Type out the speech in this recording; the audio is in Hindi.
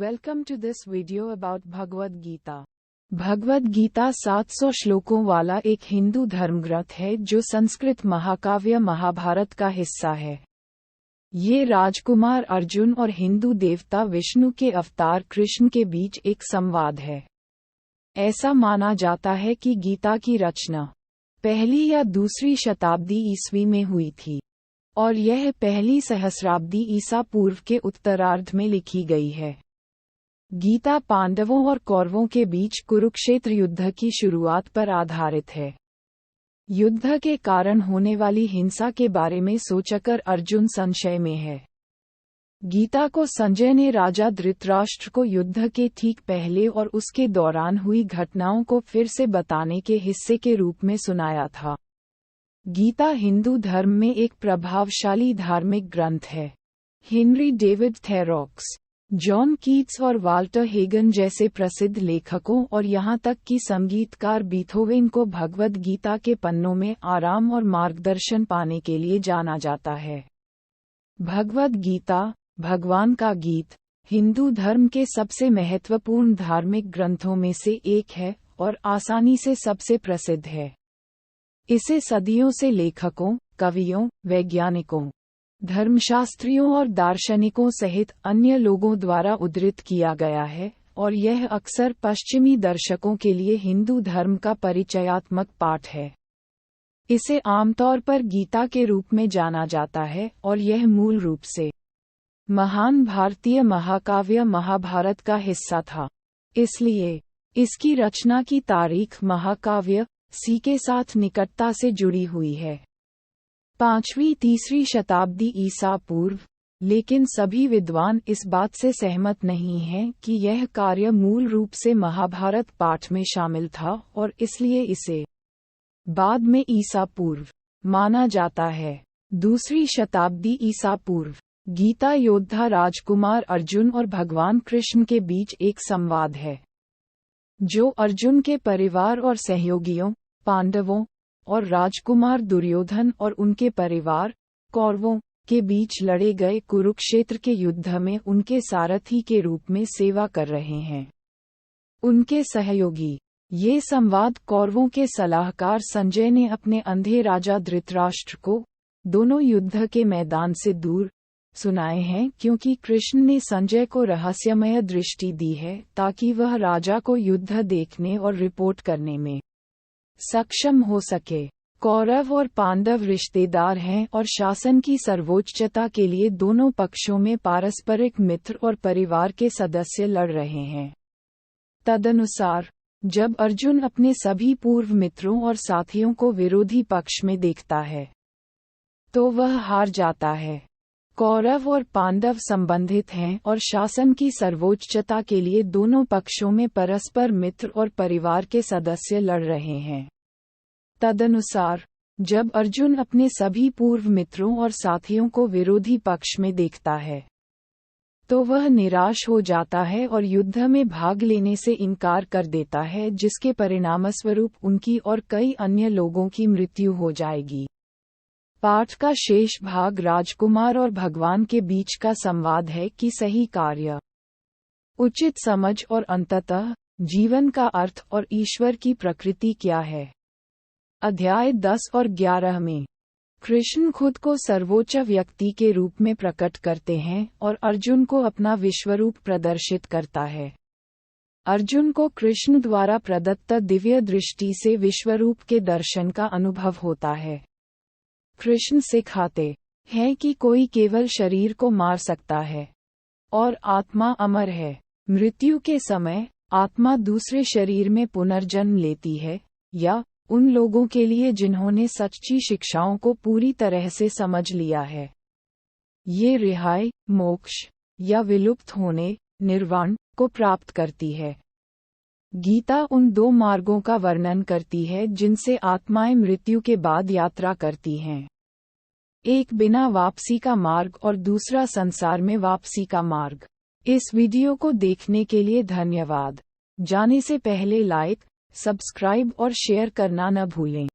Welcome to this video about Bhagavad Gita. Bhagavad Gita 700 श्लोकों वाला एक हिंदू धर्मग्रंथ है जो संस्कृत महाकाव्य महाभारत का हिस्सा है। ये राजकुमार अर्जुन और हिंदू देवता विष्णु के अवतार कृष्ण के बीच एक संवाद है। ऐसा माना जाता है कि गीता की रचना पहली या दूसरी शताब्दी ईस्वी में हुई थी और यह पहली सहस्राब्दी ईसा पूर्व के उत्तरार्ध में लिखी गई है। गीता पांडवों और कौरवों के बीच कुरुक्षेत्र युद्ध की शुरुआत पर आधारित है। युद्ध के कारण होने वाली हिंसा के बारे में सोचकर अर्जुन संशय में है। गीता को संजय ने राजा धृतराष्ट्र को युद्ध के ठीक पहले और उसके दौरान हुई घटनाओं को फिर से बताने के हिस्से के रूप में सुनाया था। गीता हिंदू धर्म में एक प्रभावशाली धार्मिक ग्रंथ है। हेनरी डेविड थेरोक्स, जॉन कीट्स और वाल्टर हेगन जैसे प्रसिद्ध लेखकों और यहाँ तक कि संगीतकार बीथोवेन को भगवद गीता के पन्नों में आराम और मार्गदर्शन पाने के लिए जाना जाता है। भगवद गीता, भगवान का गीत, हिंदू धर्म के सबसे महत्वपूर्ण धार्मिक ग्रंथों में से एक है और आसानी से सबसे प्रसिद्ध है। इसे सदियों से लेखकों, कवियों, वैज्ञानिकों, धर्मशास्त्रियों और दार्शनिकों सहित अन्य लोगों द्वारा उद्धृत किया गया है और यह अक्सर पश्चिमी दर्शकों के लिए हिंदू धर्म का परिचयात्मक पाठ है। इसे आमतौर पर गीता के रूप में जाना जाता है और यह मूल रूप से महान भारतीय महाकाव्य महाभारत का हिस्सा था। इसलिए इसकी रचना की तारीख महाकाव्य सी के साथ निकटता से जुड़ी हुई है। 5वीं-3वीं शताब्दी ईसा पूर्व, लेकिन सभी विद्वान इस बात से सहमत नहीं हैं कि यह कार्य मूल रूप से महाभारत पाठ में शामिल था और इसलिए इसे बाद में ईसा पूर्व माना जाता है। 2वीं शताब्दी ईसा पूर्व, गीता योद्धा राजकुमार अर्जुन और भगवान कृष्ण के बीच एक संवाद है, जो अर्जुन के परिवार और सहयोगियों, पांडवों और राजकुमार दुर्योधन और उनके परिवार, कौरवों के बीच लड़े गए कुरुक्षेत्र के युद्ध में उनके सारथी के रूप में सेवा कर रहे हैं। उनके सहयोगी, ये संवाद कौरवों के सलाहकार संजय ने अपने अंधे राजा धृतराष्ट्र को दोनों युद्ध के मैदान से दूर सुनाए हैं, क्योंकि कृष्ण ने संजय को रहस्यमय दृष्टि दी है ताकि वह राजा को युद्ध देखने और रिपोर्ट करने में सक्षम हो सके। कौरव और पांडव रिश्तेदार हैं और शासन की सर्वोच्चता के लिए दोनों पक्षों में पारस्परिक मित्र और परिवार के सदस्य लड़ रहे हैं। तदनुसार, जब अर्जुन अपने सभी पूर्व मित्रों और साथियों को विरोधी पक्ष में देखता है, तो वह हार जाता है। कौरव और पांडव संबंधित हैं और शासन की सर्वोच्चता के लिए दोनों पक्षों में परस्पर मित्र और परिवार के सदस्य लड़ रहे हैं। तदनुसार, जब अर्जुन अपने सभी पूर्व मित्रों और साथियों को विरोधी पक्ष में देखता है, तो वह निराश हो जाता है और युद्ध में भाग लेने से इनकार कर देता है, जिसके परिणामस्वरूप उनकी और कई अन्य लोगों की मृत्यु हो जाएगी। पाठ का शेष भाग राजकुमार और भगवान के बीच का संवाद है कि सही कार्य, उचित समझ और अंततः जीवन का अर्थ और ईश्वर की प्रकृति क्या है। अध्याय 10 और 11 में कृष्ण खुद को सर्वोच्च व्यक्ति के रूप में प्रकट करते हैं और अर्जुन को अपना विश्वरूप प्रदर्शित करता है। अर्जुन को कृष्ण द्वारा प्रदत्त दिव्य दृष्टि से विश्वरूप के दर्शन का अनुभव होता है। कृष्ण सिखाते हैं कि कोई केवल शरीर को मार सकता है और आत्मा अमर है। मृत्यु के समय आत्मा दूसरे शरीर में पुनर्जन्म लेती है, या उन लोगों के लिए जिन्होंने सच्ची शिक्षाओं को पूरी तरह से समझ लिया है, ये रिहाई, मोक्ष या विलुप्त होने, निर्वाण को प्राप्त करती है। गीता उन दो मार्गों का वर्णन करती है जिनसे आत्माएं मृत्यु के बाद यात्रा करती हैं। एक बिना वापसी का मार्ग और दूसरा संसार में वापसी का मार्ग। इस वीडियो को देखने के लिए धन्यवाद। जाने से पहले लाइक, सब्सक्राइब और शेयर करना न भूलें।